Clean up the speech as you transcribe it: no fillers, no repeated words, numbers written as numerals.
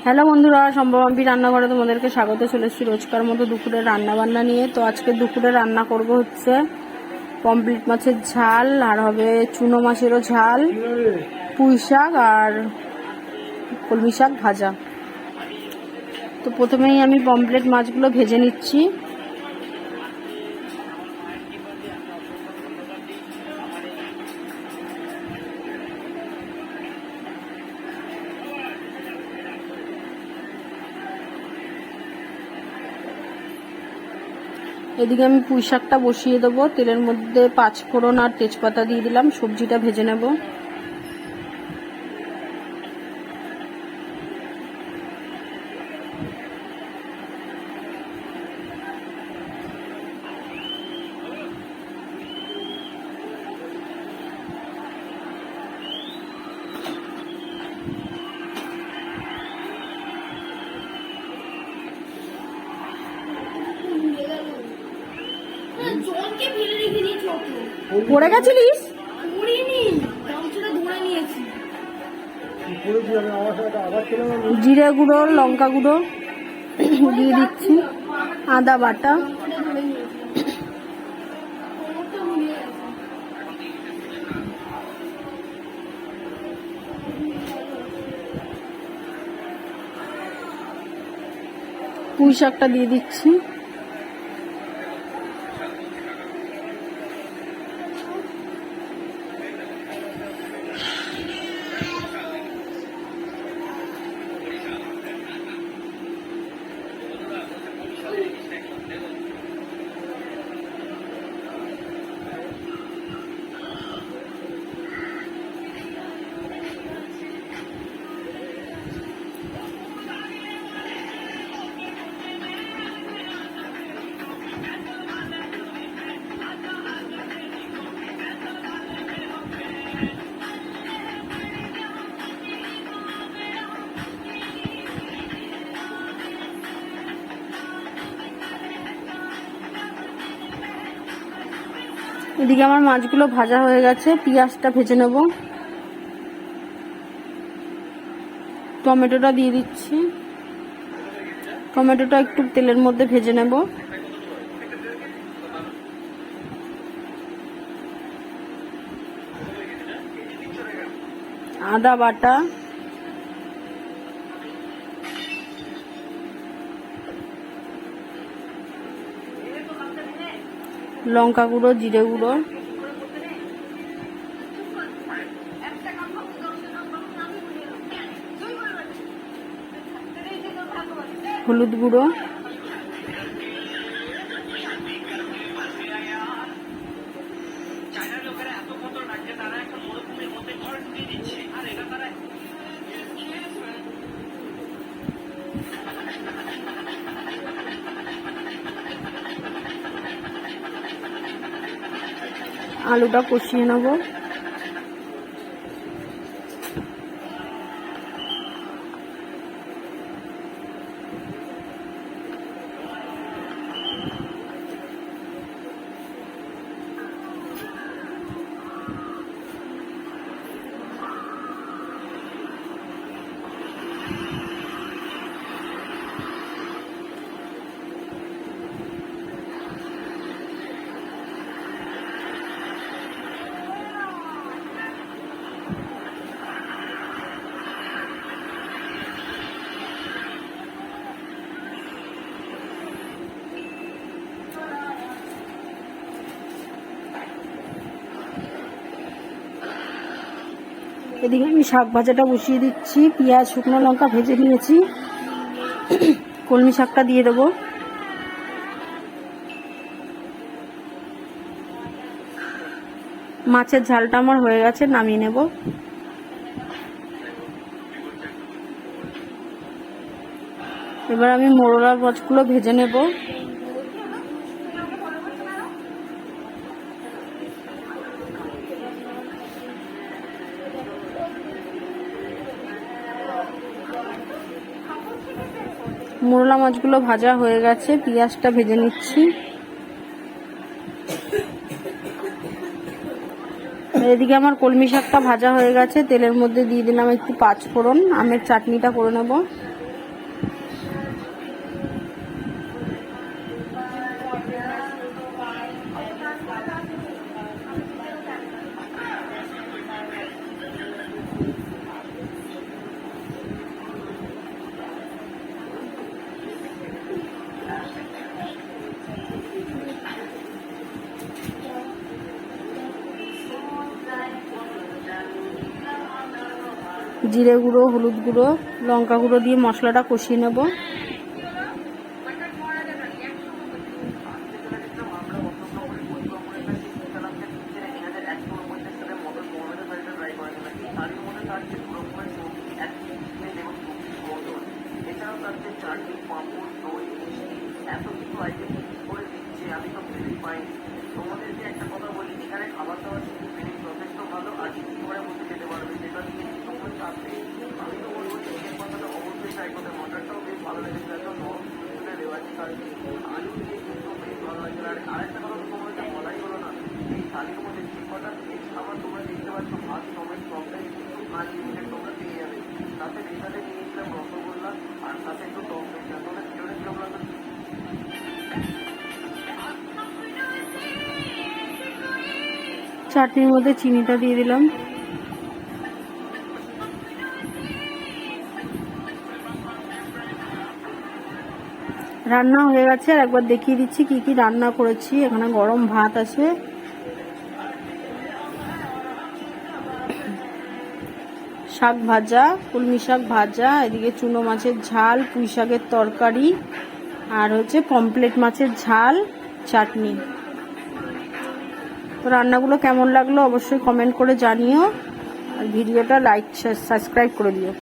Hello বন্ধুরা, সম্ভবাম্পি রান্নাঘরে তোমাদেরকে স্বাগত। চলে এসেছি রোজকার মতো দুপুরে রান্নাবান্না নিয়ে। তো আজকে দুপুরে রান্না করব হচ্ছে পমফ্রেট মাছের ঝাল, আর হবে চুনো মাছেরও ঝাল, পুঁই শাক আর কলমি শাক ভাজা। তো প্রথমেই আমি পমফ্রেট মাছগুলো ভেজে নিচ্ছি। এদিকে আমি পুঁই শাকটা বসিয়ে দেবো। তেলের মধ্যে 5 ফোড়ন আর তেজপাতা দিয়ে দিলাম। সবজিটা ভেজে নেব। পড়ে গেছিলিস? জিরে গুঁড়ো, লঙ্কা গুঁড়ো দিয়ে দিচ্ছি, আদা বাটা, পুঁই শাকটা দিয়ে দিচ্ছি। এদিকে আমার মাছগুলো ভাজা হয়ে গেছে। পেঁয়াজটা ভেজে নেব। টমেটোটা দিয়ে দিচ্ছি। টমেটোটা একটু তেলের মধ্যে ভেজে নেব। আদা বাটা, লঙ্কা গুঁড়ো, জিরে গুঁড়ো, হলুদ গুঁড়ো, আলুটা কষিয়ে নেব। এদিকে আমি শাক ভাজাটা বসিয়ে দিচ্ছি। পেঁয়াজ, শুকনো লঙ্কা ভেজে নিয়েছি। কলমি শাকটা দিয়ে দেবো। মাছের ঝালটা আমার হয়ে গেছে, নামিয়ে নেব। এবার আমি মোরলার মাছগুলো ভেজে নেব। মোরলা মাছগুলো ভাজা হয়ে গেছে। পেঁয়াজটা ভেজে নিচ্ছি। এদিকে আমার কলমি শাকটা ভাজা হয়ে গেছে। তেলের মধ্যে দিয়ে দিলাম একটু 5 ফোড়ন। আমের চাটনিটা করে নেব। জিরে গুঁড়ো, হলুদ গুঁড়ো, লঙ্কা গুঁড়ো দিয়ে মশলাটা কষিয়ে নেব। তোমাদেরকে একটা কথা বলি, এখানে খাবার দাবার যথেষ্ট ভালো আর করে বসে খেতে পারবে, যেটা নিয়ে কোনো চাপ নেই। আমি তো বলবো চিকেন পাতাটা অবশ্যই ট্রাই করতে, মটরটাও বেশ ভালো লেগেছিল, একদম নরম তুলে দেওয়া আছে, কারণ আলু দিয়ে কিন্তু বেশ ভালো লাগছে। আর আরেকটা কথা তো তোমাদের বলাই হলো না, এই থালির মধ্যে যে কটা ভেজ খাবার তোমরা দেখতে পাচ্ছ, ভাত টমেটো সবটাই কিন্তু আনলিমিটেড তোমরা পেয়ে যাবে। তাতে এখানে নিয়েছিলাম রসগোল্লা আর সাথে একটু টক দই। তোমরা ভিডিওটা কিরকম লাগলো? চাটনির মধ্যে চিনিটা দিয়ে দিলাম। রান্না হয়ে গেছে, আর একবার দেখিয়ে দিচ্ছি কি কি রান্না করেছি। এখানে গরম ভাত আছে, শাক ভাজা, কলমি শাক ভাজা, এদিকে চুনো মাছের ঝাল, পুঁই শাকের তরকারি, আর হচ্ছে পমফ্রেট মাছের ঝাল, চাটনি। তো রান্নাগুলো কেমন লাগলো অবশ্যই কমেন্ট করে জানিও, আর ভিডিওটা লাইক সাবস্ক্রাইব করে দিও।